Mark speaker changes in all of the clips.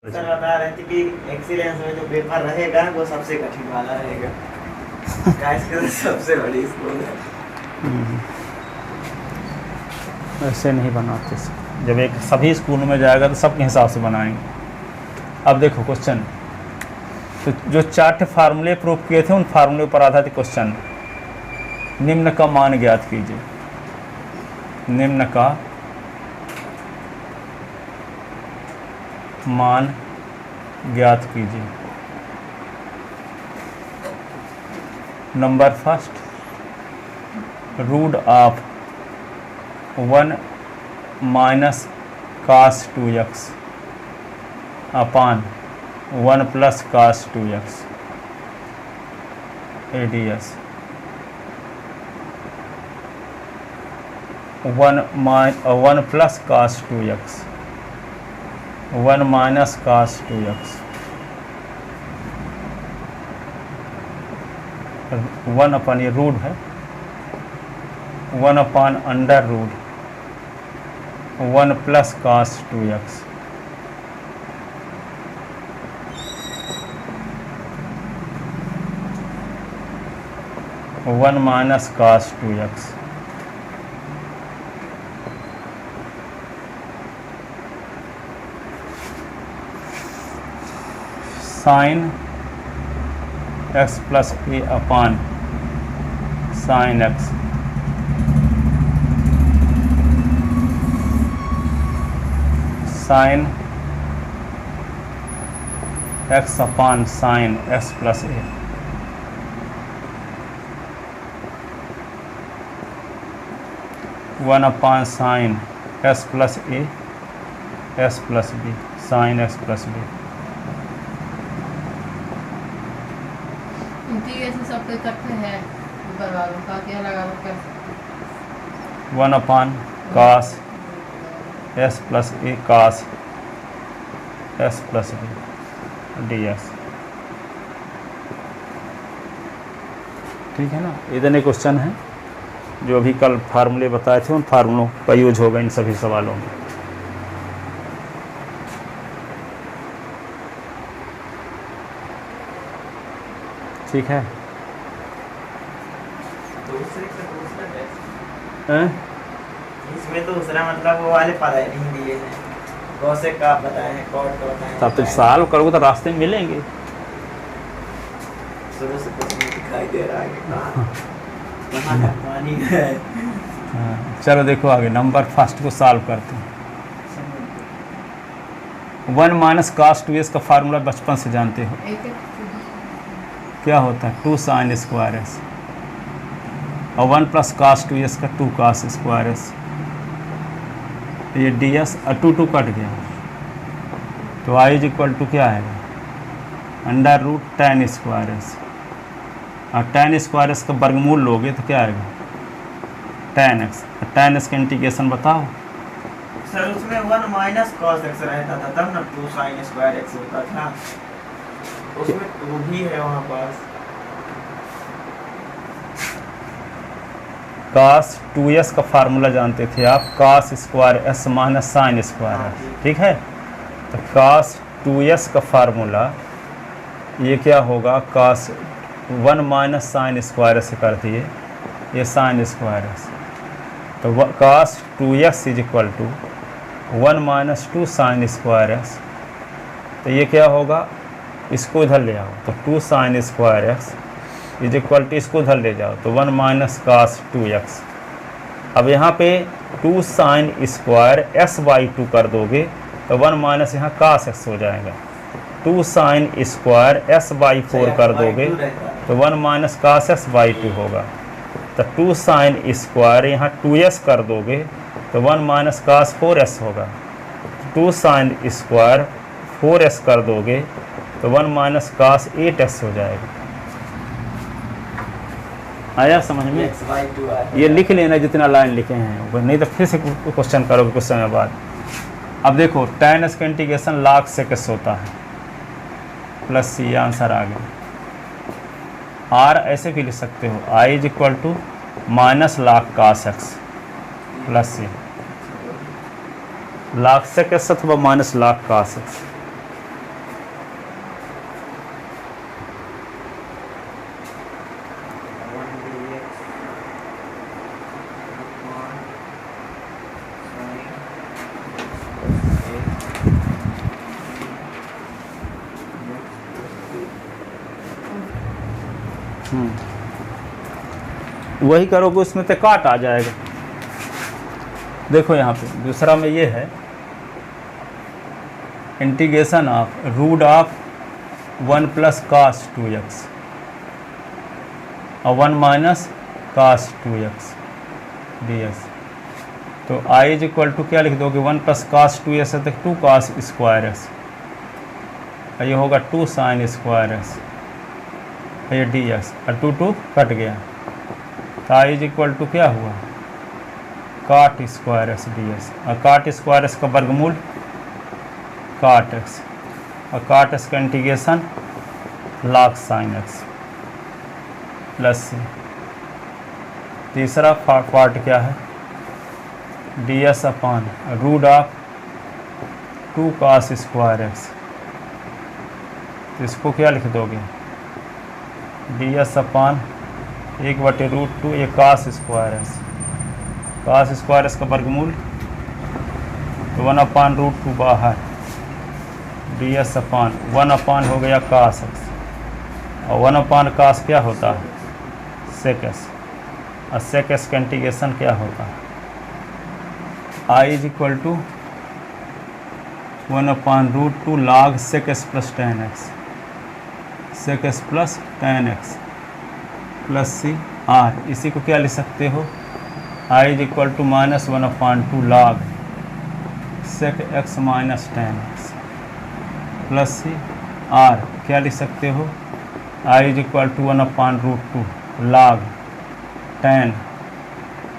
Speaker 1: Sir बता रहे थे कि एक्सीलेंस में जो पेपर रहेगा वो सबसे कठिन वाला रहेगा। गाइस के सबसे बड़ी स्कूल है।
Speaker 2: ऐसे नहीं बनाते जब एक सभी स्कूल में जाएगा तो सबके हिसाब से बनाएंगे। अब देखो क्वेश्चन, तो जो 4 फार्मूले प्रूफ किए थे उन फार्मूले पर आधारित क्वेश्चन। निम्न का मान ज्ञात कीजिए। निम्न का मान ज्ञात कीजिए। Number first, root of 1 minus cos 2x upon 1 plus cos 2x ADS। 1 plus cos 2x 1 minus cos 2x 1 upon ये रूट है 1 upon under root 1 plus cos 2x 1 minus cos 2x sine x plus A upon sine x sine x upon sine x plus A. One upon sine s plus A s plus B sine x plus B.
Speaker 3: सबके इकट्ठे हैं वालों का क्या लगा लो कर
Speaker 2: 1 upon cos s plus a cos s plus b ds। ठीक है ना। इतने क्वेश्चन हैं जो अभी कल फार्मूले बताए थे, उन फार्मूलों का यूज होगा इन सभी सवालों में। ठीक है।
Speaker 1: इसमें तो दूसरा मतलब वो वाले पढ़ाई नहीं दिए हैं। कौसे का बताए हैं, कॉट का बताए हैं।
Speaker 2: तब तो सॉल्व करोगे तो रास्ते में मिलेंगे।
Speaker 1: शुरू से कुछ नहीं दिखाई दे रहा है कहाँ है पानी है।
Speaker 2: चलो देखो आगे नंबर फर्स्ट को सॉल्व करते हैं। 1 माइनस cos 2s का फार्मूला बचपन से जानते हो, क्या होता है 2 साइन स्क्वायर एस और 1 प्लस cos 2s का 2 cos स्क्वायर एस। ये ds और 2 कट गया तो i इज इक्वल टू क्या आएगा under root tan square s और tan स्क्वायर एस का वर्गमूल लोगे तो क्या आएगा tan x। tan x का इंटीग्रेशन बताओ।
Speaker 1: सर उसमें 1 माइनस cos x रहता था तब ना 2 sin स्क्वायर x होता था। उसमें 2 भी है वहाँ पास।
Speaker 2: cos 2s का फार्मूला जानते थे आप, cos square s minus sign square s। ठीक है। तो cos 2s का फार्मूला ये क्या होगा cos 1 माइनस साइन स्क्वायर से कर दिए ये साइन स्क्वायर s। तो cos 2s is equal to 1 minus 2 sine square s। तो ये क्या होगा इसको इधर ले आओ तो 2 sine square x is equal to इसको उधर ले जाओ तो 1 माइनस cos 2x। अब यहाँ पे 2 साइन स्क्वायर s बाई 2 कर दोगे तो 1 माइनस यहाँ cos x हो जाएगा। 2 साइन स्क्वायर s बाई 4 कर दोगे तो 1 माइनस cos x बाई 2 होगा। तो 2 साइन स्क्वायर यहाँ 2s कर दोगे तो 1 माइनस cos 4s होगा। 2 साइन स्क्वायर 4s कर दोगे तो 1 माइनस cos 8s हो जाएगा। आया समझ में। ये लिख लेना जितना लाइन लिखे हैं, नहीं तो फिर से क्वेश्चन करोगे कुछ समय बाद। अब देखो tan x का इंटीग्रेशन लाख से कैसे होता है प्लस सी, आंसर आ गया। r ऐसे भी लिख सकते हो i is equal to minus log cos x plus C. Log से कैसे अथवा माइनस लाख cos x वही करोगे उसमें तो काट आ जाएगा। देखो यहाँ पे दूसरा में ये है integration of root of 1 plus cos 2x और 1 माइनस कास 2x dx। तो i इज इक्वल टू क्या लिख दोगे 1 प्लस कास 2x है तो 2 कास स्क्वायर एक्स, ये होगा 2 साइन स्क्वायर एक्स, ये dx और 2 कट गया तो i इज इक्वल टू क्या हुआ काट स्क्वायर एक्स dx और काट स्क्वायर एक्स का वर्गमूल काट एक्स और काट एक्स का integration log sine x plus C. तीसरा पार्ट क्या है ds upon root of 2 cos square x, तो इसको क्या लिख दोगे ds अपान 1/√2 ये cos square x, cos square x का वर्गमूल तो 1/√2 बाहर ds अपान 1 हो गया कास एक्स और 1 कास क्या होता है सेक एक्स और सेक एक्स का इंटीग्रेशन क्या होता है i is equal to 1/√2 log sec x plus tan x, sec x plus tan x plus C R. इसी को क्या लिख सकते हो i is equal to -1/2 log sec x minus tan x plus C R. क्या लिख सकते हो i is equal to 1/√2 log 10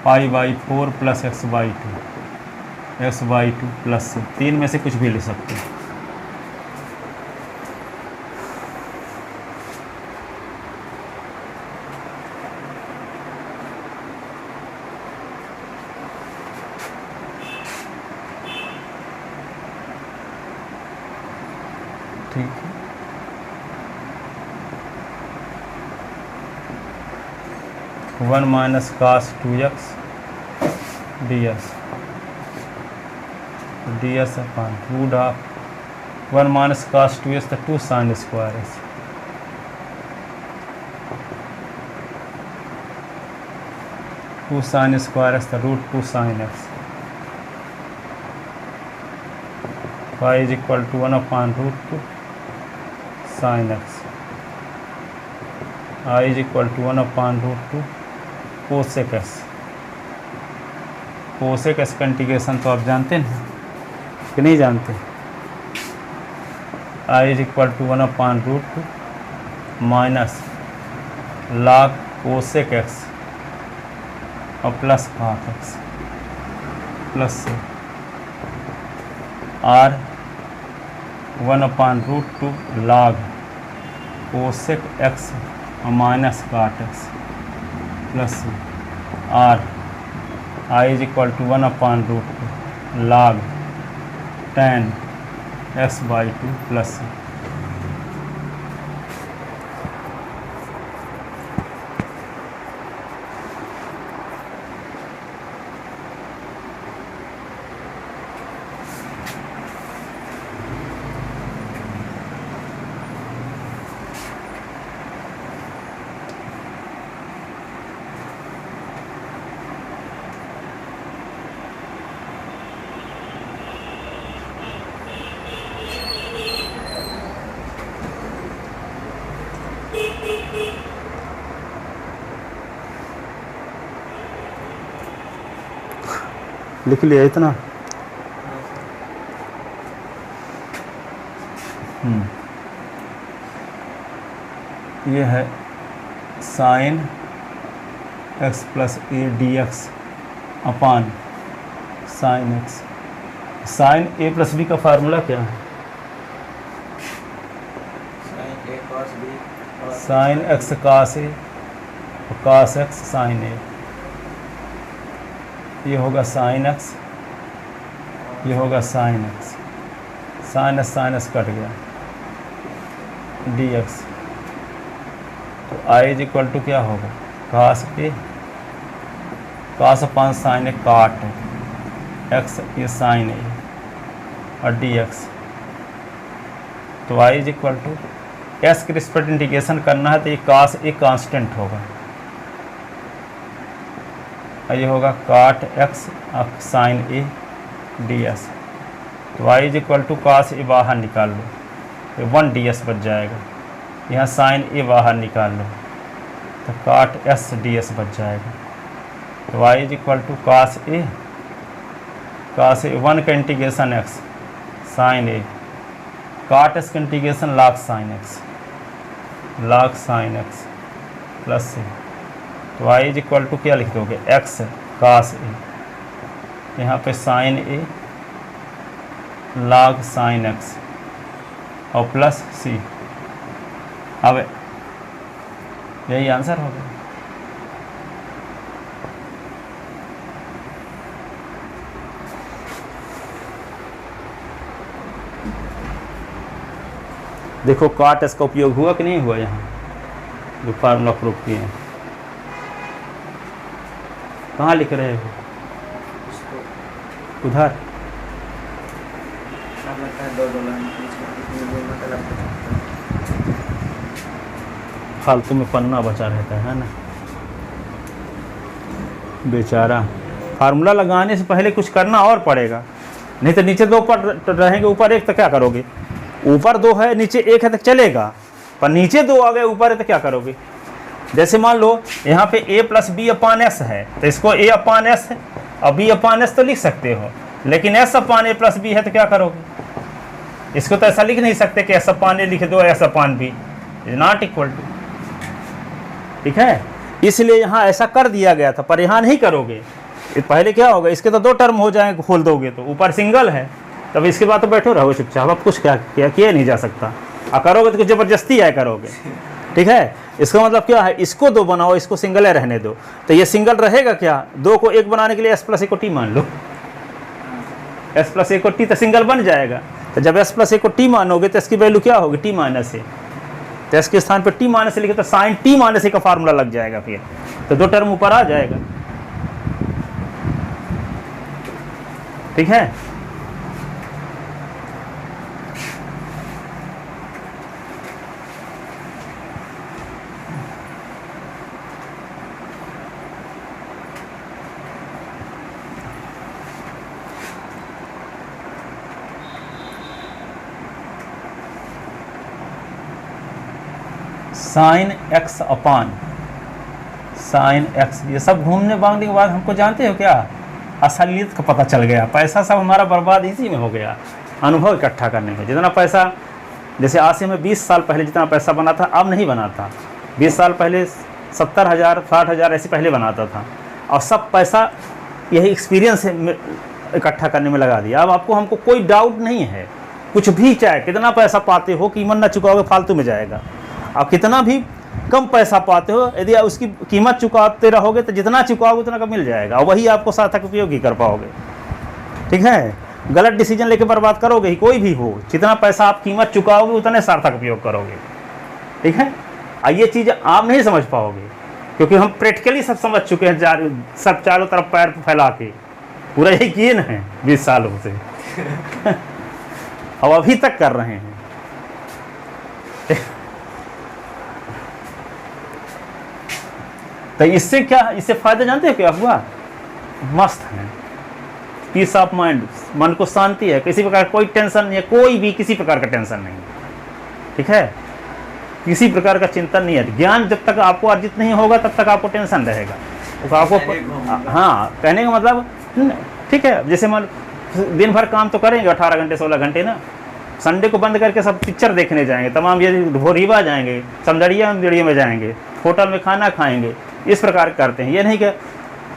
Speaker 2: π/4 plus x/2 plus C. तीन में से कुछ भी लिख सकते हो। ठीक है, one minus cos 2x ds upon root of 1 minus cos 2x तो 2 sine square x, 2 sine square x तो √2 sine x. y is equal to 1/√2 sine x, i is equal to 1/√2 cosec x. Cosec x का integration तो आप जानते हैं कि नहीं जानते। i is equal to 1/√2 minus log cosec x और plus cot x plus r 1/√2 log cosec x और minus cot x plus r i is equal to 1/√2 log 10 x/2 plus लिख लिया इतना। ये है sine x plus a d x upon sine x. Sine A plus b का formula क्या है sine x कास ए और कास एक्स साइन ए। ये होगा साइन एक्स, ये होगा साइन एक्स, साइन एस कट गया डी एक्स। तो आई इज इक्वल टू क्या होगा कास ए कास अपान साइन ए काट एक्स ये साइन ए और डी एक्स। तो I is equal to S के रिस्पेक्ट इंटीग्रेशन करना है तो ये कास ए कांस्टेंट होगा, और ये होगा cot x sine a d s. तो y is equal to cos a बाहर निकाल लो, ये 1 डी एस बच जाएगा। यहाँ साइन ए बाहर निकाल लो तो काट एस डी एस बच जाएगा। तो y is equal to cos A 1 का integration x sine A, cot S का integration log sine x plus A. तो y इज इक्वल टू क्या लिख दोगे, एक्स कास ए, यहाँ पे sign A log sine x और प्लस सी। अब यही आंसर हो गया। देखो काट एस का उपयोग हुआ कि नहीं हुआ, यहाँ जो फार्मूला प्रूफ किए हैं कहाँ लिख रहे हो, उधर फालतू में पन्ना बचा रहता है ना बेचारा। फार्मूला लगाने से पहले कुछ करना और पड़ेगा, नहीं तो नीचे 2 पर रहेंगे ऊपर 1 तो क्या करोगे, ऊपर 2 है नीचे 1 है तो चलेगा, पर नीचे 2 आ गए ऊपर है तो क्या करोगे। जैसे मान लो यहाँ पे a plus b upon s है तो इसको a अपान एस है और b अपान एस तो लिख सकते हो, लेकिन s upon a plus b है तो क्या करोगे। इसको तो ऐसा लिख नहीं सकते कि s अपान a लिख दो s upon b is not equal to, ठीक है। इसलिए यहाँ ऐसा कर दिया गया था, पर यहाँ नहीं करोगे। पहले क्या होगा, इसके तो 2 टर्म हो जाएंगे, खोल दोगे तो ऊपर सिंगल है, तब इसके बाद तो बैठो रहो चुपचाप, अब कुछ क्या किया नहीं जा सकता। और करोगे तो कुछ ज़बरदस्ती आए करोगे, ठीक है। इसका मतलब क्या है, इसको 2 बनाओ, इसको सिंगल है रहने दो, तो ये सिंगल रहेगा क्या, 2 को 1 बनाने के लिए s प्लस ए को टी मान लो, s प्लस ए को टी तो सिंगल बन जाएगा। तो जब s प्लस ए को टी मानोगे तो इसकी वैल्यू क्या होगी, टी माइनस ए। तो s के स्थान पर टी माइनस ए लिखे तो साइन टी माइनस ए का फार्मूला लग जाएगा, फिर तो 2 टर्म ऊपर आ जाएगा, ठीक है। Sine x upon sine x, ये सब घूमने भागने के बाद हमको जानते हो क्या, असलियत का पता चल गया। पैसा सब हमारा बर्बाद इसी में हो गया, अनुभव इकट्ठा करने में। जितना पैसा, जैसे आज से मैं 20 साल पहले जितना पैसा बना था अब नहीं बनाता। 20 साल पहले 70,000 60,000 ऐसे पहले बनाता था, और सब पैसा यही एक्सपीरियंस इकट्ठा करने में लगा दिया। अब आपको हमको कोई डाउट नहीं है, कुछ भी चाहे कितना पैसा पाते हो, कीमत ना चुकाओगे फालतू में जाएगा। आप कितना भी कम पैसा पाते हो, यदि आप उसकी कीमत चुकाते रहोगे तो जितना चुकाओगे उतना का मिल जाएगा, और वही आपको सार्थक उपयोग ही कर पाओगे, ठीक है। गलत डिसीजन लेके बर्बाद करोगे ही, कोई भी हो, जितना पैसा आप कीमत चुकाओगे उतने सार्थक उपयोग करोगे, ठीक है। ये चीज़ आप नहीं समझ पाओगे, क्योंकि हम प्रैक्टिकली सब समझ चुके हैं, सब चारों तरफ पैर फैला के पूरा यही किए ना है 20 सालों से और अभी तक कर रहे हैं। तो इससे क्या, इससे फायदा जानते हो क्या हुआ, मस्त है, पीस ऑफ माइंड, मन को शांति है, किसी प्रकार कोई टेंशन नहीं है, कोई भी किसी प्रकार का टेंशन नहीं, ठीक है। किसी प्रकार का चिंतन नहीं है। ज्ञान जब तक आपको अर्जित नहीं होगा तब तक आपको टेंशन रहेगा, तो आपको हाँ कहने का मतलब, ठीक है। जैसे मान दिन भर काम तो करेंगे 18 घंटे 16 घंटे ना, संडे को बंद करके सब पिक्चर देखने जाएंगे, तमाम ये भोरीबा जाएंगे, समदड़िया में जाएंगे, होटल में खाना खाएंगे, इस प्रकार करते हैं। ये नहीं कि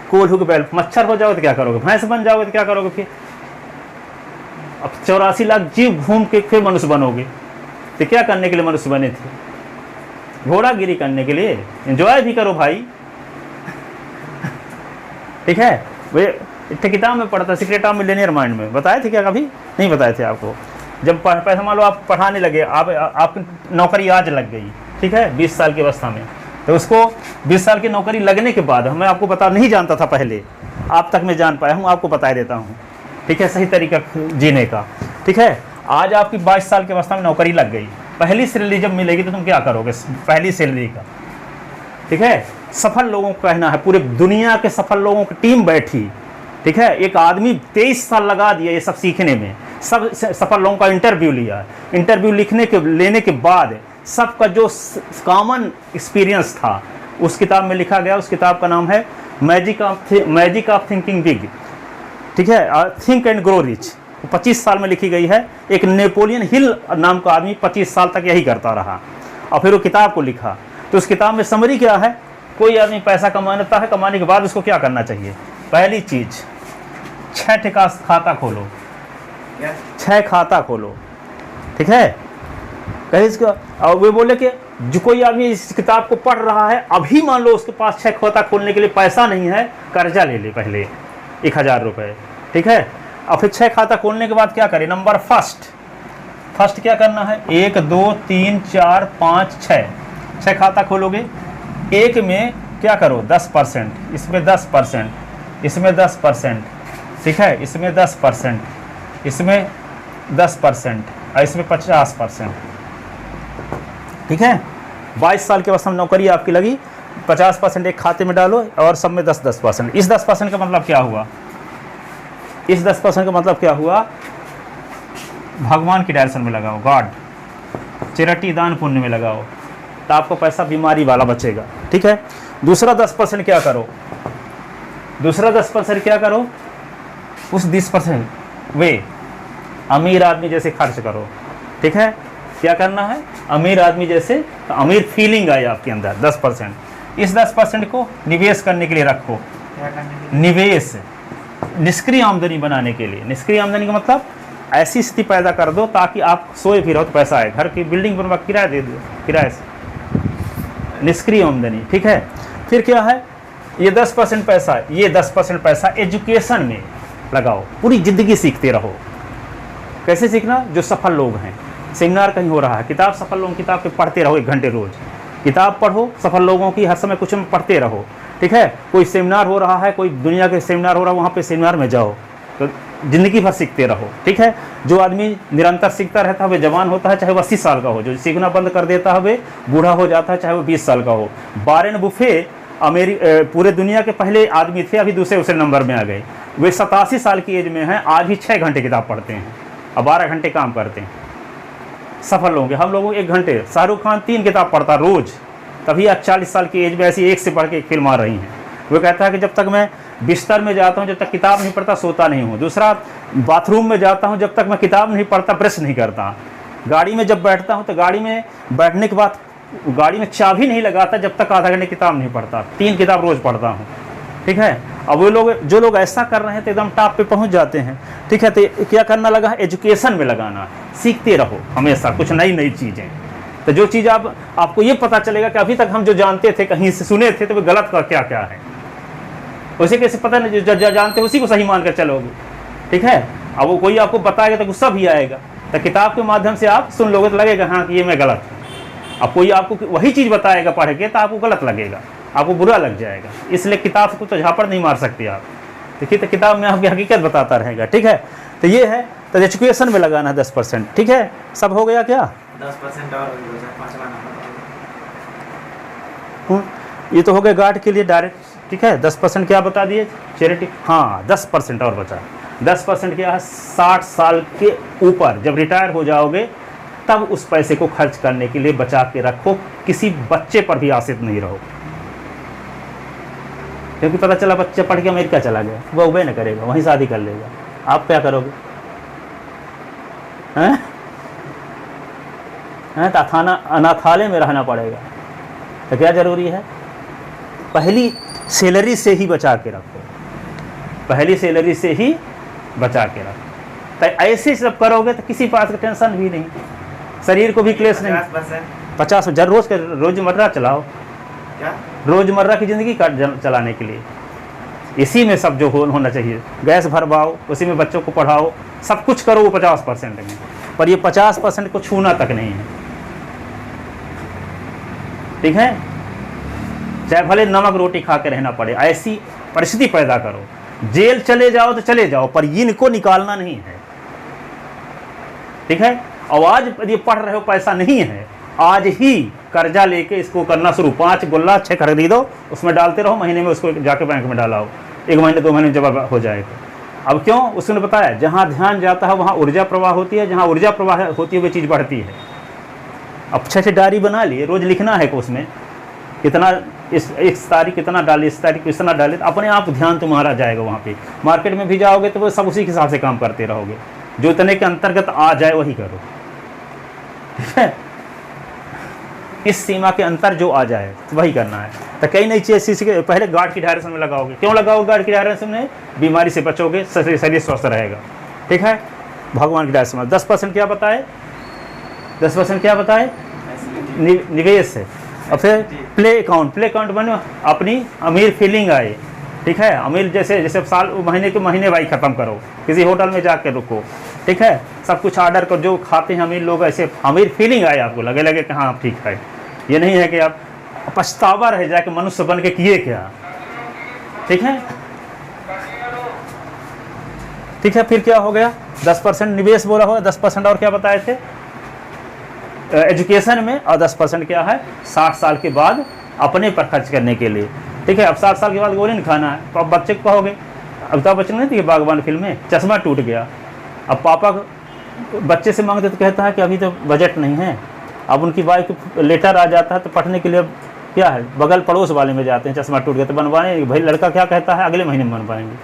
Speaker 2: कोल हो के बैल मच्छर हो जाओगे तो क्या करोगे, भैंस बन जाओगे तो क्या करोगे, फिर अब 84 लाख जीव घूम के फिर मनुष्य बनोगे। तो क्या करने के लिए मनुष्य बने थे, घोड़ागिरी करने के लिए। एंजॉय भी करो भाई, ठीक है। वे एक किताब में पढ़ता, सीक्रेट ऑफ मिलियनियर माइंड में बताए थे क्या, कभी नहीं बताए थे आपको। जब पैसा मान लो आप पढ़ाने लगे, आपकी नौकरी आज लग गई, ठीक है, 20 साल की अवस्था में, तो उसको 20 साल की नौकरी लगने के बाद, मैं आपको बता नहीं जानता था पहले, आप तक मैं जान पाया हूँ, आपको बता देता हूँ, ठीक है, सही तरीका जीने का, ठीक है। आज आपकी 22 साल की अवस्था में नौकरी लग गई, पहली सैलरी जब मिलेगी तो तुम क्या करोगे पहली सैलरी का, ठीक है। सफल लोगों को कहना है, पूरे दुनिया के सफल लोगों की टीम बैठी, ठीक है। एक आदमी 23 साल लगा दिया ये सब सीखने में, सब सफल लोगों का इंटरव्यू लिया। इंटरव्यू लेने के बाद सबका जो कॉमन एक्सपीरियंस था उस किताब में लिखा गया। उस किताब का नाम है मैजिक ऑफ थिंकिंग बिग, ठीक है, थिंक एंड ग्रो रिच। 25 साल में लिखी गई है। एक नेपोलियन हिल नाम का आदमी 25 साल तक यही करता रहा और फिर वो किताब को लिखा। तो उस किताब में समरी क्या है, कोई आदमी पैसा कमाता है, कमाने के बाद उसको क्या करना चाहिए, पहली चीज़ 6 खाता खोलो, 6 खाता खोलो, ठीक है। कहीं इसका और वे बोले कि जो कोई आदमी इस किताब को पढ़ रहा है, अभी मान लो उसके पास 6 खाता खोलने के लिए पैसा नहीं है, कर्जा ले ले पहले 1000 रुपये, ठीक है। और फिर 6 खाता खोलने के बाद क्या करें, नंबर फर्स्ट क्या करना है, 1 2 3 4 5 6 खाता खोलोगे। एक में क्या करो 10%, इसमें 10%, इसमें 10%, ठीक है, इसमें 10%, इसमें 10% और इसमें 50%, ठीक है। 22 साल के बाद नौकरी आपकी लगी, 50% एक खाते में डालो और सब में 10%। इस 10% का मतलब क्या हुआ, इस 10% का मतलब क्या हुआ, भगवान की डायरेक्शन में लगाओ, गॉड, चैरिटी दान पुण्य में लगाओ, तो आपको पैसा बीमारी वाला बचेगा, ठीक है। दूसरा 10% क्या करो, दूसरा 10% क्या करो, उस 20% वे अमीर आदमी जैसे खर्च करो, ठीक है। क्या करना है, अमीर आदमी जैसे, तो अमीर फीलिंग आए आपके अंदर 10%। इस 10% को निवेश करने के लिए रखो,
Speaker 1: क्या करने के लिए?
Speaker 2: निवेश, निष्क्रिय आमदनी बनाने के लिए। निष्क्रिय आमदनी का मतलब ऐसी स्थिति पैदा कर दो ताकि आप सोए भी रहो तो पैसा आए, घर की बिल्डिंग बनवा किराया दे दो, किराए से, निष्क्रिय आमदनी, ठीक है। फिर क्या है, ये 10% पैसा, ये 10% पैसा एजुकेशन में लगाओ, पूरी ज़िंदगी सीखते रहो। कैसे सीखना, जो सफल लोग हैं, सेमिनार कहीं हो रहा है, किताब सफल लोगों की किताब पे पढ़ते रहो, 1 घंटे रोज किताब पढ़ो, सफल लोगों की हर समय कुछ में पढ़ते रहो, ठीक है। कोई सेमिनार हो रहा है, कोई दुनिया के सेमिनार हो रहा है, वहाँ पे सेमिनार में जाओ, तो ज़िंदगी भर सीखते रहो, ठीक है। जो आदमी निरंतर सीखता रहता है वे जवान होता है, चाहे वो 80 साल का हो। जो सीखना बंद कर देता है वे बूढ़ा हो जाता है, चाहे वो 20 साल का हो। वारेन बुफे पूरे दुनिया के पहले आदमी थे, अभी दूसरे नंबर में आ गए। वे 87 साल की एज में हैं, आज भी 6 घंटे किताब पढ़ते हैं और 12 घंटे काम करते हैं। सफल होंगे, हम लोगों 1 घंटे, शाहरुख खान 3 किताब पढ़ता रोज़, तभी आज 40 साल की एज में ऐसी एक से बढ़ के एक फिल्म आ रही हैं। वो कहता है कि जब तक मैं बिस्तर में जाता हूँ, जब तक किताब नहीं पढ़ता सोता नहीं हूँ। दूसरा, बाथरूम में जाता हूँ, जब तक मैं किताब नहीं पढ़ता ब्रश नहीं करता। गाड़ी में जब बैठता हूँ तो गाड़ी में बैठने के बाद गाड़ी में चाबी नहीं लगाता जब तक आधा घंटे किताब नहीं पढ़ता। 3 किताब रोज़ पढ़ता हूँ, ठीक है। अब वो लोग, जो लोग ऐसा कर रहे हैं तो एकदम टॉप पे पहुँच जाते हैं, ठीक है। तो क्या करना लगा है, एजुकेशन में लगाना, सीखते रहो हमेशा कुछ नई चीज़ें। तो जो चीज़ आपको ये पता चलेगा कि अभी तक हम जो जानते थे, कहीं से सुने थे, तो वो गलत का क्या क्या है, उसे कैसे पता नहीं, जो जानते उसी को सही मान कर चलोगे, ठीक है। अब वो कोई आपको बताएगा तो गुस्सा भी आएगा, तो किताब के माध्यम से आप सुन लोगे तो लगेगा हाँ कि ये मैं गलत हूँ। अब कोई आपको वही चीज़ बताएगा पढ़ के तो आपको गलत लगेगा, आपको बुरा लग जाएगा। इसलिए किताब को तो झापड़ नहीं मार सकती आप, देखिए। तो किताब में आपकी हकीकत बताता रहेगा, ठीक है। तो ये है, तो एजुकेशन में लगाना है 10%, ठीक है। सब हो गया क्या,
Speaker 1: 10% और 5वां नंबर।
Speaker 2: ये तो हो गया गार्ड के लिए डायरेक्ट, ठीक है। 10% क्या बता दिए, चैरिटी। हाँ, 10% और बचा। 10% क्या है, 60 साल के ऊपर जब रिटायर हो जाओगे तब उस पैसे को खर्च करने के लिए बचा के रखो। किसी बच्चे पर भी आश्रित नहीं रहो, क्योंकि पता चला बच्चा पढ़ के अमेरिका चला गया, वो उबे न करेगा, वहीं शादी कर लेगा, आप क्या करोगे, हैं? तो अनाथालय में रहना पड़ेगा। तो क्या ज़रूरी है, पहली सैलरी से ही बचा के रखो, पहली सैलरी से ही बचा के रखो। तो ऐसे सब करोगे तो किसी बात का टेंशन भी नहीं, शरीर को भी क्लेश नहीं। 50 रोज़मर्रा चलाओ,
Speaker 1: क्या
Speaker 2: रोज़मर्रा की ज़िंदगी चलाने के लिए इसी में सब जो होना चाहिए। गैस भरवाओ, उसी में बच्चों को पढ़ाओ, सब कुछ करो वो 50% में। पर ये 50% को छूना तक नहीं है, ठीक है। चाहे भले नमक रोटी खा के रहना पड़े, ऐसी परिस्थिति पैदा करो। जेल चले जाओ तो चले जाओ, पर इनको निकालना नहीं है, ठीक है। और आज यदि पढ़ रहे हो पैसा नहीं है, आज ही कर्जा लेके इसको करना शुरू। 5 गुल्ला 6 खरीदो, उसमें डालते रहो, महीने में उसको जाके बैंक में डालाओ, 1 महीने 2 महीने जब हो जाएगा। अब क्यों? उसने बताया जहाँ ध्यान जाता है वहाँ ऊर्जा प्रवाह होती है, जहाँ ऊर्जा प्रवाह होती है वो चीज़ बढ़ती है। अब 6 डायरी बना लिए, रोज़ लिखना है कि उसमें कितना, इस तारीख कितना डाली, इस तारीख कितना डाली, अपने आप ध्यान तुम्हारा जाएगा वहाँ पे। मार्केट में भी जाओगे तो वो सब उसी के हिसाब से काम करते रहोगे, जो इतने के अंतर्गत आ जाए वही करो, ठीक है? इस सीमा के अंतर जो आ जाए तो वही करना है। तो कई नई चीज़ के पहले गार्ड की डायरेक्शन में लगाओगे। क्यों लगाओगे गार्ड की डायरेक्शन में? बीमारी से बचोगे, शरीर स्वस्थ रहेगा, ठीक है? भगवान की डायरेक्शन में 10% क्या बताए, 10% क्या बताए? निवेश है। और फिर प्ले अकाउंट बनो, अपनी अमीर फीलिंग आए, ठीक है? अमीर जैसे साल महीने के महीने भाई ख़त्म करो, किसी होटल में जाकर रुको, ठीक है? सब कुछ ऑर्डर कर, जो खाते हैं अमीर लोग, ऐसे अमीर फीलिंग आए, आपको लगे कि हाँ ठीक है। ये नहीं है कि आप पछतावा रह जाए कि मनुष्य बन के किए क्या, ठीक है? ठीक है, फिर क्या हो गया? 10% निवेश बोला हुआ, 10% और क्या बताए थे एजुकेशन में, और 10% क्या है 60 साल के बाद अपने पर खर्च करने के लिए, ठीक है? अब 60 साल के बाद गोली नहीं खाना है, तो अब बच्चे को कहोगे, अमिताभ बच्चन नहीं थी बागबान फिल्म में, चश्मा टूट गया, अब पापा बच्चे से मांगते तो कहता है कि अभी तो बजट नहीं है। अब उनकी वाइफ को लेटर आ जाता है तो पढ़ने के लिए क्या है, बगल पड़ोस वाले में जाते हैं, चश्मा टूट गया तो बनवाने, भाई लड़का क्या कहता है, अगले महीने में बन पाएंगे।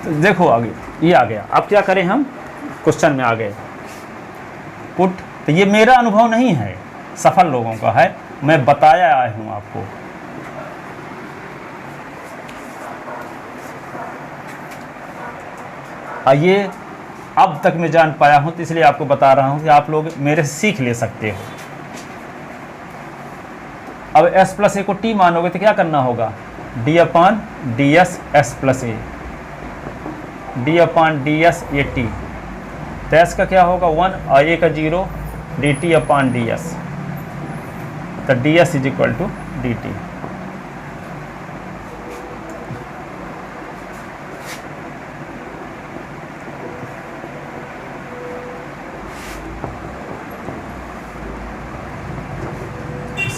Speaker 2: तो देखो आगे ये आ गया। अब क्या करें हम, क्वेश्चन में आ गए पुट। तो ये मेरा अनुभव नहीं है, सफल लोगों का है, मैं बताया आया हूं आपको। ये अब तक मैं जान पाया हूं, तो इसलिए आपको बता रहा हूं कि आप लोग मेरे से सीख ले सकते हो। अब s+a को t मानोगे तो क्या करना होगा, d/ds s+a, d/ds ये t, तो s का क्या होगा 1 और a का 0, dt/ds, तो ds = dt।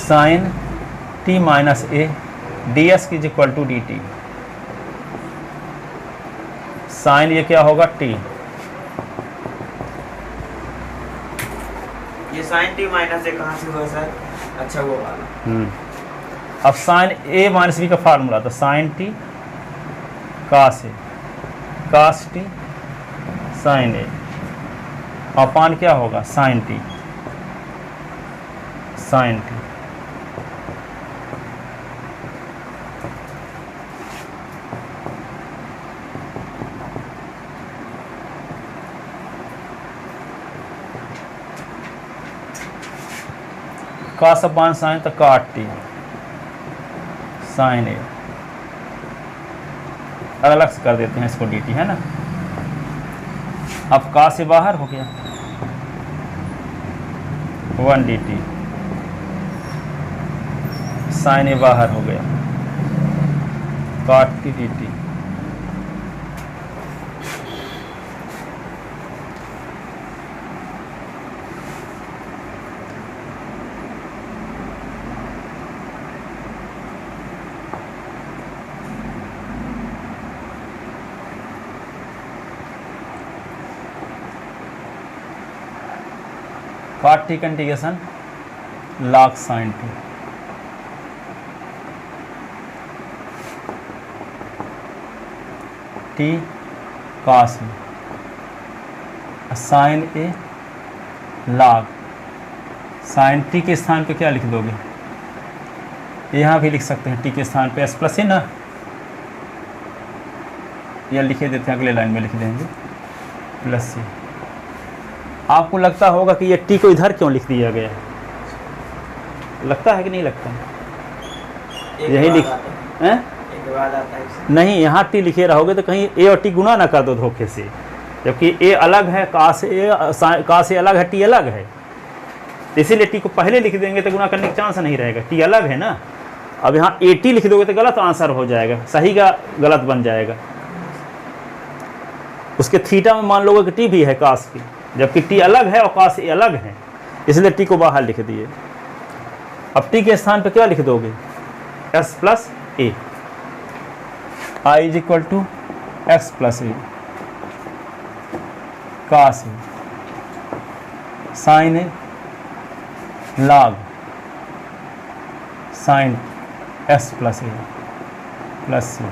Speaker 2: Sine t - a ds = dt, sine ये क्या होगा t,
Speaker 1: ये साइन t माइनस ए कहाँ से हुआ सर? अच्छा वो वाला।
Speaker 2: अब साइन a - b का फार्मूला, तो sine t cos a, cos t sine a, upon क्या होगा sine t, sine t। cos upon sine तो cot t साइन a, अलग से कर देते हैं इसको dt, है ना? अब cos से बाहर हो गया 1 dt, साइन a बाहर हो गया cot t dt। cot t का integration log sin t, t cos a, sin a log sin t के स्थान पे क्या लिख दोगे, यहाँ भी लिख सकते हैं t के स्थान पे s+a ना, या लिखे देते हैं अगले लाइन में लिख देंगे +a। आपको लगता होगा कि ये t को इधर क्यों लिख दिया गया, लगता है कि नहीं लगता? यही लिख हैं? नहीं, यहाँ t लिखे रहोगे तो कहीं a और t गुना ना कर दो धोखे से, जबकि a अलग है, cos a अलग है, t अलग है। तो इसीलिए टी को पहले लिख देंगे तो गुना करने का चांस नहीं रहेगा, टी अलग है ना। अब यहाँ ए टी लिख दोगे तो गलत आंसर हो जाएगा, सही का गलत बन जाएगा। उसके थीटा में मान लोगे कि टी भी है कास की, जबकि टी अलग है और कास ए अलग है, इसलिए टी को बाहर लिख दिए। अब टी के स्थान पे क्या लिख दोगे, S plus A, I is equal to x plus A cos A sine A log sine S plus A plus C.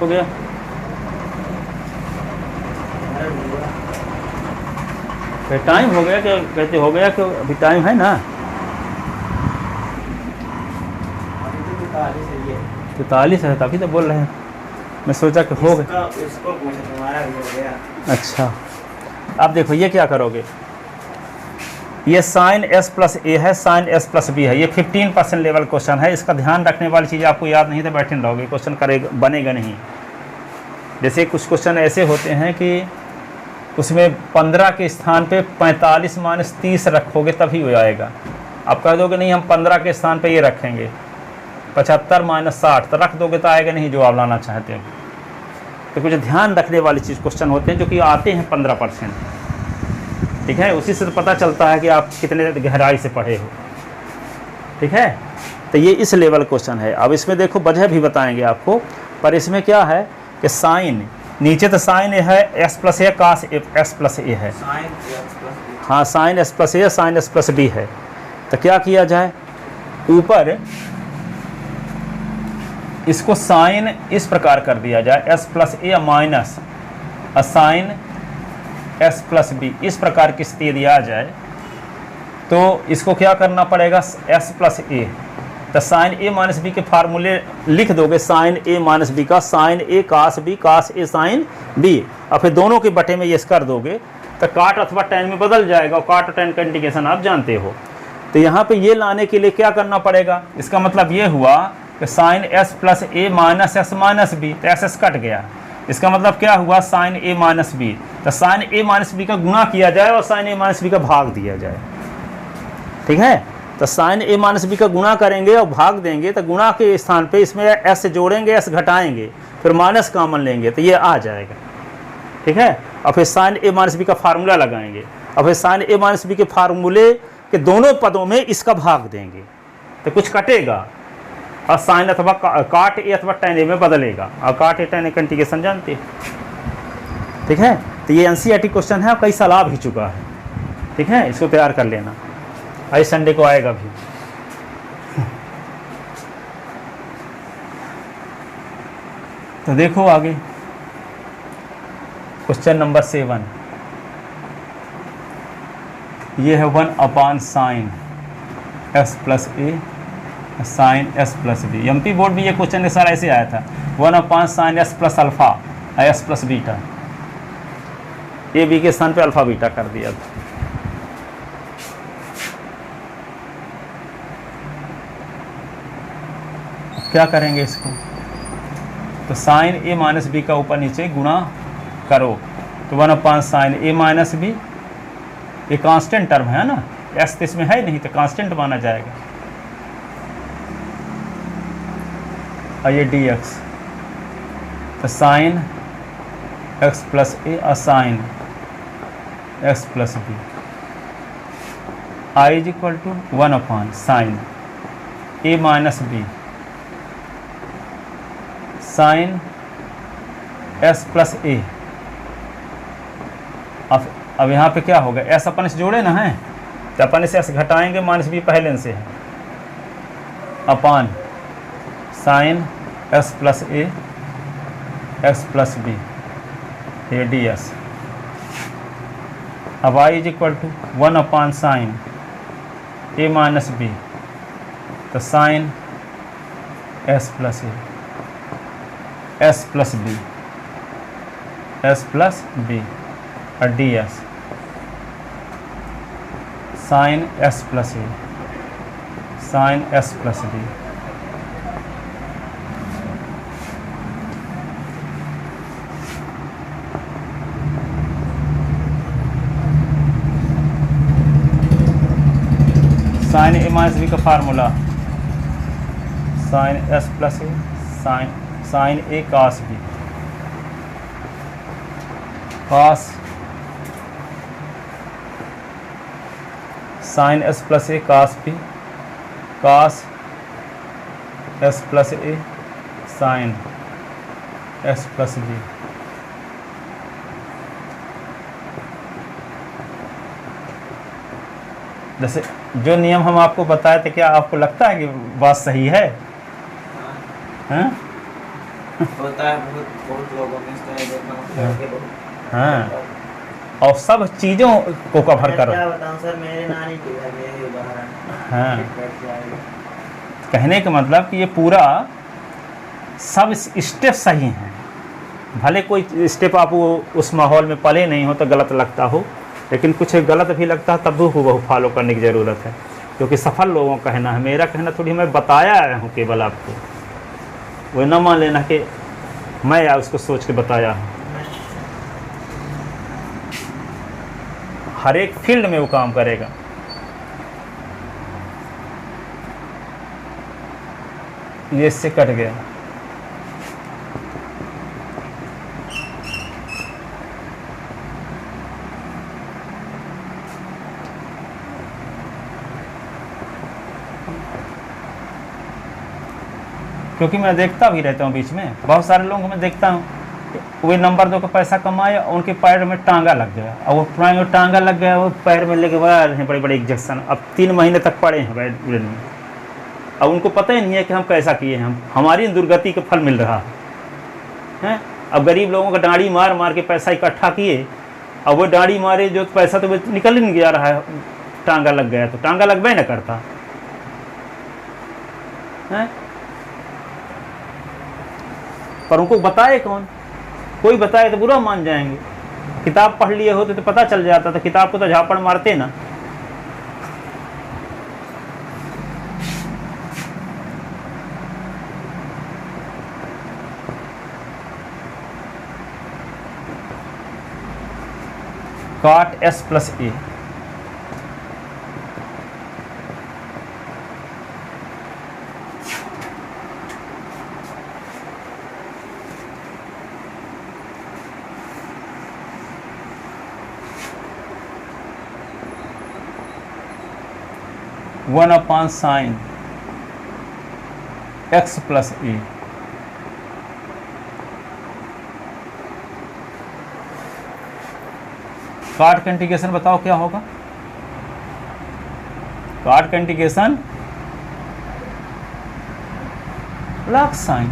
Speaker 2: हो गया, टाइम हो गया, क्या कहते हो गया, क्यों अभी टाइम है ना, 43 है, तभी तो बोल रहे हैं, मैं सोचा कि हो गया।
Speaker 1: उसको पूछो, तुम्हारा भी हो गया।
Speaker 2: अच्छा, अब देखो ये क्या करोगे, ये साइन एस प्लस ए है, साइन एस प्लस बी है, ये 15% लेवल क्वेश्चन है, इसका ध्यान रखने वाली चीज़ आपको याद नहीं तो बैठे रहोगे, क्वेश्चन करेगा बनेगा नहीं। जैसे कुछ क्वेश्चन ऐसे होते हैं कि उसमें 15 के स्थान पे 45 माइनस 30 रखोगे तभी हो जाएगा। आप कह दोगे नहीं हम 15 के स्थान पे ये रखेंगे, 75 माइनस 60 तो रख दोगे तो आएगा नहीं जो आप लाना चाहते हो। तो कुछ ध्यान रखने वाली चीज़ क्वेश्चन होते हैं जो कि आते हैं 15%, ठीक है, उसी से तो पता चलता है कि आप कितने गहराई से पढ़े हो, ठीक है। तो ये इस लेवल क्वेश्चन है। अब इसमें देखो वजह भी बताएंगे आपको, पर इसमें क्या है कि साइन, नीचे तो साइन ए है, S plus A, cos S plus ए है, हाँ sign S plus A, sine S plus b है। तो क्या किया जाए, ऊपर इसको साइन इस प्रकार कर दिया जाए, S plus A minus sine S plus B, इस प्रकार की स्थिति दिया जाए तो इसको क्या करना पड़ेगा, एस प्लस ए, तो साइन ए माइनस बी के फार्मूले लिख दोगे, साइन ए माइनस बी का sign A cos B, cos A sine B, और फिर दोनों के बटे में ये कर दोगे तो काट अथवा टेन में बदल जाएगा, और काट और टेन का इंटीग्रेशन आप जानते हो। तो यहाँ पे ये लाने के लिए क्या करना पड़ेगा, इसका मतलब ये हुआ कि sign S plus A minus S minus B, तो एस एस कट गया, इसका मतलब क्या हुआ साइन ए माइनस बी, तो साइन ए माइनस बी का गुणा किया जाए और साइन ए माइनस बी का भाग दिया जाए, ठीक है। तो साइन ए माइनस बी का गुणा करेंगे और भाग देंगे, तो गुणा के स्थान पे इसमें एस से जोड़ेंगे, एस घटाएंगे, फिर माइनस कॉमन लेंगे तो ये आ जाएगा, ठीक है। और फिर साइन ए माइनस बी का फार्मूला लगाएंगे, और फिर साइन ए माइनस बी के फार्मूले के दोनों पदों में इसका भाग देंगे तो कुछ कटेगा, और साइन अथवा काट ए अथवा टेन ए में बदलेगा, और काट ए टेन ए का इंटीग्रेशन जानते हैं, ठीक है। तो ये एनसीईआरटी क्वेश्चन है, कई साल आ भी चुका है, ठीक है, इसको तैयार कर लेना, आज संडे को आएगा भी। तो देखो आगे क्वेश्चन नंबर 7, ये है 1 sine S plus A sine S plus B. MP board में ये क्वेश्चन सर ऐसे आया था, 1 sine S plus alpha S plus beta, A B के स्थान पे अल्फा बीटा कर दिया था। क्या करेंगे इसको, तो साइन ए माइनस बी का ऊपर नीचे गुणा करो, तो 1 साइन ए माइनस बी, ये कांस्टेंट टर्म है ना, एस तो इसमें है नहीं तो कांस्टेंट माना जाएगा, और ये डी एक्स, तो sine x plus A sine x plus B, I is equal to 1 sine A minus B sine S plus A. अब यहाँ पे क्या होगा, एस अपन से जोड़े ना है, तो अपन इसे एस घटाएंगे, माइनस बी पहले से है, upon sine S plus A x plus B, ये डी एस। अब I is equal to 1 sine A minus B, तो sine S plus A S plus B और D S. Sine S plus A, sine S plus B. Sine A minus B का formula sine S plus A sine A cos B, cos sine S plus A cos B, cos S plus A sine S plus b. जैसे जो नियम हम आपको बताए थे, क्या आपको लगता है कि बात सही है? हैं?
Speaker 1: होता है बहुत लोगों में इस तरह देखना करके बहुत।
Speaker 2: हाँ, और सब चीज़ों को कवर
Speaker 1: मैं
Speaker 2: करो।
Speaker 1: क्या बताऊं सर, मेरे नानी की है मेरे उदाहरण।
Speaker 2: हाँ,
Speaker 1: बैठ जाएगा।
Speaker 2: कहने का मतलब कि ये पूरा सब स्टेप सही हैं। भले कोई स्टेप आप वो उस माहौल में पले नहीं हो तो गलत लगता हो, लेकिन कुछ गलत भी लगता है तब भी वो फॉलो करने की ज़रूरत है, क्योंकि सफल लोगों का कहना है। मेरा कहना थोड़ी मैं बताया आया हूँ केवल आपको, वो न मान लेना कि मैं या उसको सोच के बताया हूँ। हर एक फील्ड में वो काम करेगा। ये इससे कट गया। क्योंकि मैं देखता भी रहता हूँ बीच में, बहुत सारे लोगों को मैं देखता हूँ वे नंबर 2 का पैसा कमाए और उनके पैर में टांगा लग गया, और वो पैर में टांगा लग गया, वो पैर में लेके बड़े बड़े इंजेक्शन, अब 3 महीने तक पड़े हैं बेड में। अब उनको पता ही नहीं है कि हम कैसा किए हैं, हमारी दुर्गति का फल मिल रहा है। अब गरीब लोगों का डांडी मार मार के पैसा इकट्ठा किए, अब वो डांडी मारे जो पैसा तो निकल ही नहीं जा रहा है, टांगा लग गया तो टांगा लगवा ही ना करता है। पर उनको बताए कौन? कोई बताए तो बुरा मान जाएंगे। किताब पढ़ लिए होते तो पता चल जाता था, किताब को तो झापड़ मारते ना। Cot S plus A, one upon sine x plus A, cot का इंटीग्रेशन बताओ क्या होगा? काट का इंटीग्रेशन लॉग साइन,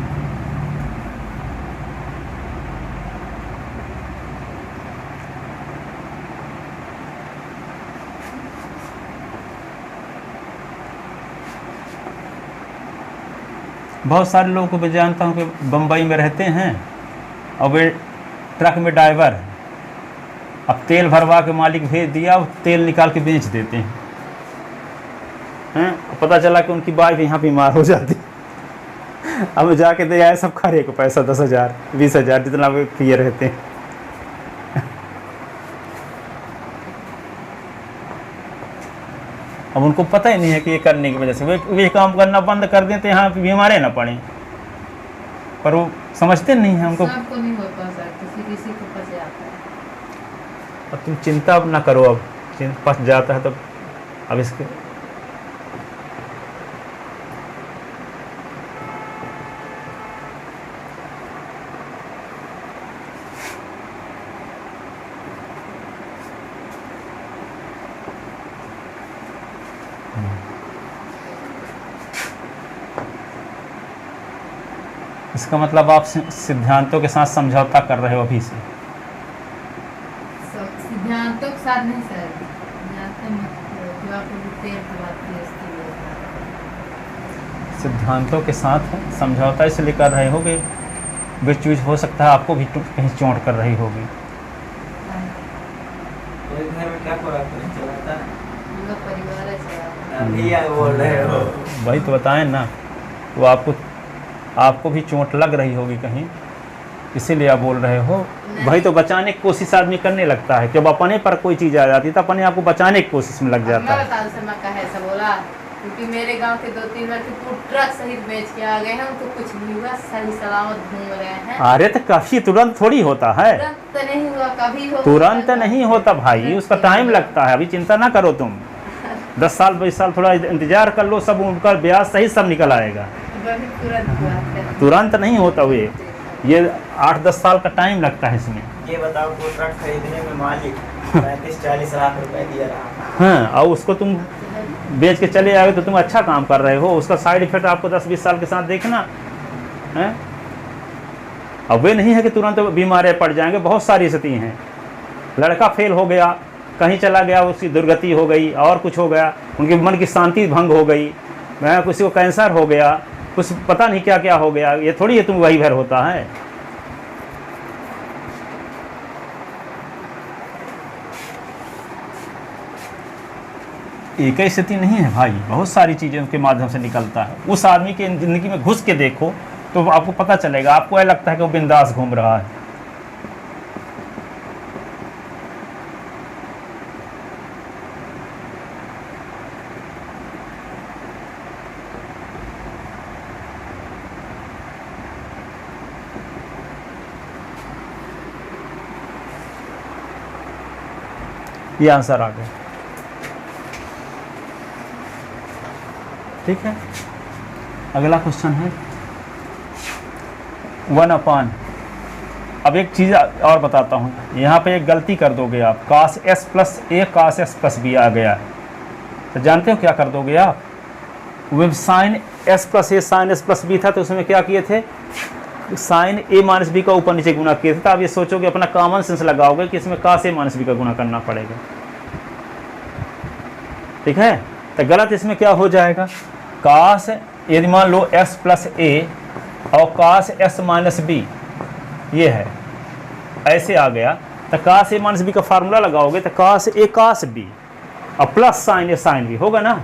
Speaker 2: बहुत सारे लोगों को मैं जानता हूँ कि बम्बई में रहते हैं और वे ट्रक में ड्राइवर हैं। अब तेल भरवा के मालिक भेज दिया, अब तेल निकाल के बेच देते हैं। पता चला कि उनकी वाइफ यहाँ बीमार हो जाती। अब जाके दे आए सब खरे को पैसा 10,000 20,000 जितना वे किए रहते हैं। अब उनको पता ही नहीं है कि ये करने की वजह से वे काम करना बंद कर देते हैं, यहाँ बीमारे ना पड़े, पर वो समझते नहीं हैं। उनको
Speaker 3: सबको नहीं होता सर, किसी को फंस जाता है।
Speaker 2: अब तुम चिंता अब ना करो, अब फंस जाता है तो अब इसके इसका मतलब आप सिद्धांतों के साथ समझौता कर रहे हो अभी से।
Speaker 3: सिद्धांतों के साथ नहीं सर, जो आपको तेल की बात की उसके लिए
Speaker 2: सिद्धांतों के साथ समझौता इसलिए कर रहे होगे, बीच बीच हो सकता है आपको भी कहीं चोट कर रही होगी।
Speaker 1: तो घर में क्या खुराक चलाता है?
Speaker 3: मतलब परिवार है सर।
Speaker 1: अभी क्या बोल रहे हो?
Speaker 2: वही तो बताएं ना, वो आपको भी चोट लग रही होगी कहीं, इसीलिए आप बोल रहे हो। वही तो बचाने की कोशिश आदमी करने लगता है, जब अपने पर कोई चीज़ आ जाती है तो अपने आप को बचाने की कोशिश में लग जाता
Speaker 3: मैं
Speaker 2: है।
Speaker 3: बता दूं सर मैं कहा ऐसा बोला, क्योंकि मेरे गांव के 2-3 लड़के पूरा ट्रक सहित बेच के आ गए हैं, उनको कुछ नहीं हुआ, सही सलामत घूम रहे हैं।
Speaker 2: अरे तो काफी तुरंत थोड़ी होता है,
Speaker 3: तुरंत नहीं हुआ, कभी हो
Speaker 2: तुरंत नहीं होता भाई, उसका टाइम लगता है। अभी चिंता ना करो तुम, 10 साल 20 साल थोड़ा इंतजार कर लो, सब उनका ब्याज सही सब निकल आएगा।
Speaker 3: वही तुरंत हुआ है।
Speaker 2: तुरंत नहीं होता हुए, ये 8-10 साल का टाइम लगता है इसमें।
Speaker 1: ये बताओ, वो ट्रक खरीदने में मालिक 35-40 लाख रुपए दिया रहा।
Speaker 2: हाँ, और उसको तुम बेच के चले आओगे तो तुम अच्छा काम कर रहे हो, उसका साइड इफेक्ट आपको 10-20 साल के साथ देखना है। अब वे नहीं है कि तुरंत बीमारियाँ पड़ जाएंगे, बहुत सारी स्थिति हैं। लड़का फेल हो गया, कहीं चला गया, उसकी दुर्गति हो गई और कुछ हो गया, उनके मन की शांति भंग हो गई, किसी को कैंसर हो गया, कुछ पता नहीं क्या क्या हो गया। ये थोड़ी है तुम वही भर होता है। एक ही स्थिति नहीं है भाई, बहुत सारी चीज़ें उसके माध्यम से निकलता है। उस आदमी की ज़िंदगी में घुस के देखो तो आपको पता चलेगा, आपको यह लगता है कि वो बिंदास घूम रहा है। ये आंसर आ गया, ठीक है। अगला क्वेश्चन है 1/। अब एक चीज़ और बताता हूँ, यहाँ पे एक गलती कर दोगे आप, cos s plus a cos s plus b आ गया, तो जानते हो क्या कर दोगे आप? वो sine s plus a sine s plus b था, तो उसमें क्या किए थे, साइन a माइनस बी का ऊपर नीचे गुना किए थे। तो आप ये सोचोगे, अपना कॉमन सेंस लगाओगे कि इसमें cos a माइनस b का गुना करना पड़ेगा, ठीक है। तो गलत इसमें क्या हो जाएगा, cos, यदि मान लो s प्लस a और cos s माइनस b ये है, ऐसे आ गया, तो cos a माइनस b का फार्मूला लगाओगे तो cos a cos b और plus sine a sine b होगा ना।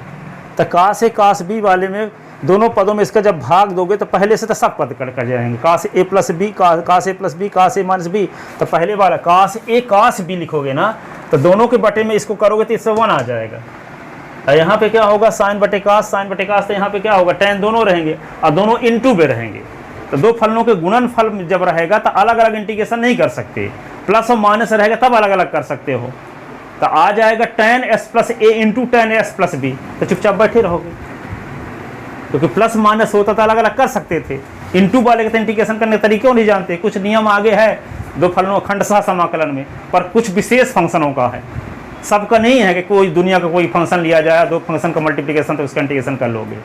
Speaker 2: तो cos a cos b वाले में दोनों पदों में इसका जब भाग दोगे तो पहले से तो सब पद कर जाएंगे, cos a plus b cos a plus b cos a minus b। तो पहले वाला cos a cos b लिखोगे ना, तो दोनों के बटे में इसको करोगे तो इससे 1 आ जाएगा। और यहाँ पे क्या होगा, साइन बटे कास, तो यहाँ पे क्या होगा, tan दोनों रहेंगे और दोनों इनटू में रहेंगे। तो दो फलनों के गुणनफल जब रहेगा तो अलग अलग इंटीग्रेशन नहीं कर सकते, प्लस और माइनस रहेगा तब अलग अलग कर सकते हो। तो आ जाएगा tan s plus a into tan s plus b, तो चुपचाप बैठे रहोगे, क्योंकि प्लस माइनस होता तो अलग अलग कर सकते थे। इंटू वाले के इंटीग्रेशन करने के तरीके नहीं जानते, कुछ नियम आगे है दो फलनों खंडशः समाकलन में, पर कुछ विशेष फंक्शनों का है, सबका नहीं है कि कोई दुनिया का कोई फंक्शन लिया जाए, दो फंक्शन का मल्टीप्लिकेशन तो उसका इंटीग्रेशन कर लोगे,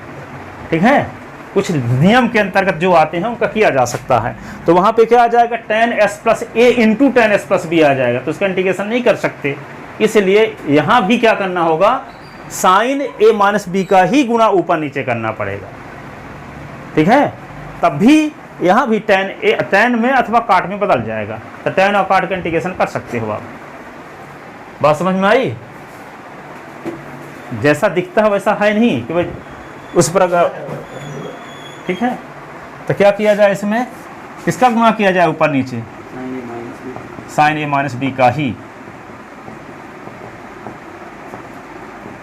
Speaker 2: ठीक है। कुछ नियम के अंतर्गत जो आते हैं उनका किया जा सकता है। तो वहाँ पे क्या आ जाएगा, tan s plus a into tan s plus b आ जाएगा, तो उसका इंटीग्रेशन नहीं कर सकते। इसलिए यहाँ भी क्या करना होगा, साइन a माइनस b का ही गुणा ऊपर नीचे करना पड़ेगा, ठीक है। तब भी यहाँ भी tan में अथवा काट में बदल जाएगा, तो tan और काट का इंटीग्रेशन कर सकते हो आप। बात समझ में आई? जैसा दिखता है वैसा है नहीं कि भाई उस पर अगर, ठीक है। तो क्या किया जाए, इसमें किसका गुणा किया जाए ऊपर नीचे, साइन a माइनस b का ही,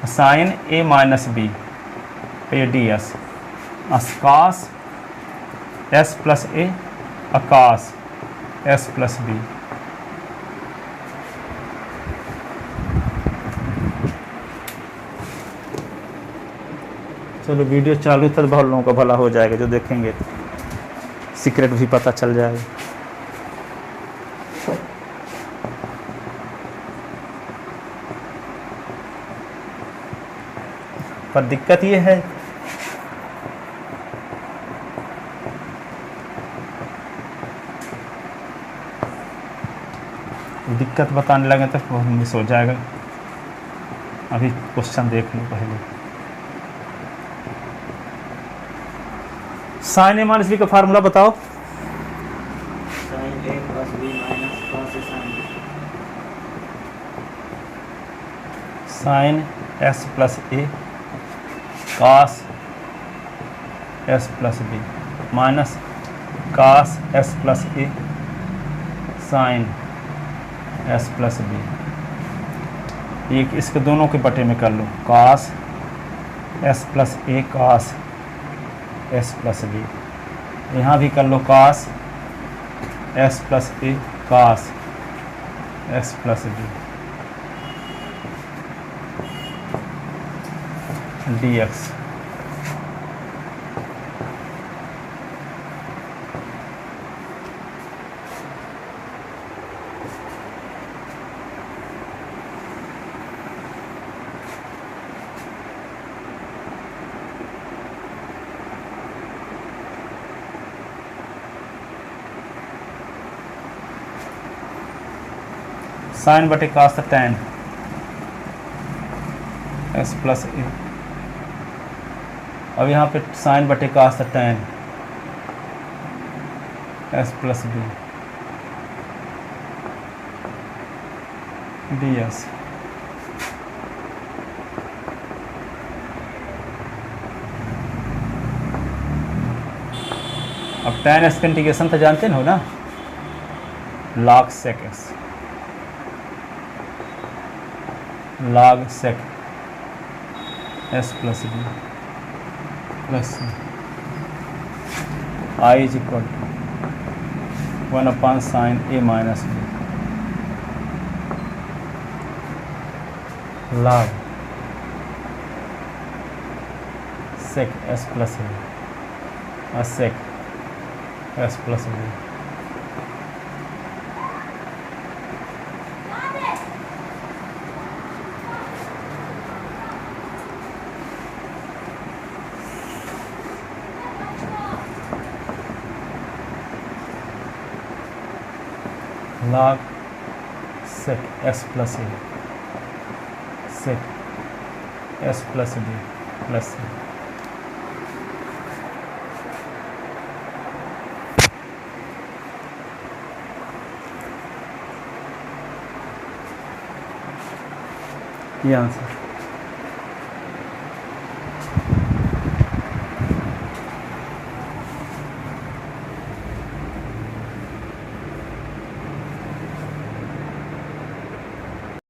Speaker 2: साइन a माइनस b ये ds cos s plus a cos s plus b। चलो वीडियो चालू था तो बहुत लोगों का भला हो जाएगा, जो देखेंगे सीक्रेट भी पता चल जाएगा। पर दिक्कत ये है, दिक्कत बताने लगे तो मिस हो जाएगा। अभी क्वेश्चन देख लो पहले। साइन ए माइनस बी का फार्मूला बताओ।
Speaker 1: Sine A plus B minus cos A sine B.
Speaker 2: Sine S plus A cos S plus B minus cos S plus A sine S plus B. एक इसके दोनों के बटे में कर लो, cos S plus A cos S plus B. यहाँ भी कर लो cos S plus A cos S plus B D x. Sine बटे cos tan S plus A. अब यहाँ पे साइन बटे cos tan S plus B D S. अब टेन एस का इंटीग्रेशन तो जानते हो ना, log sec S, log sec S plus B plus I is equal to 1 upon sine A minus B log sec S plus B और sec S plus B. log sec s plus a sec s plus b plus c। ये answer.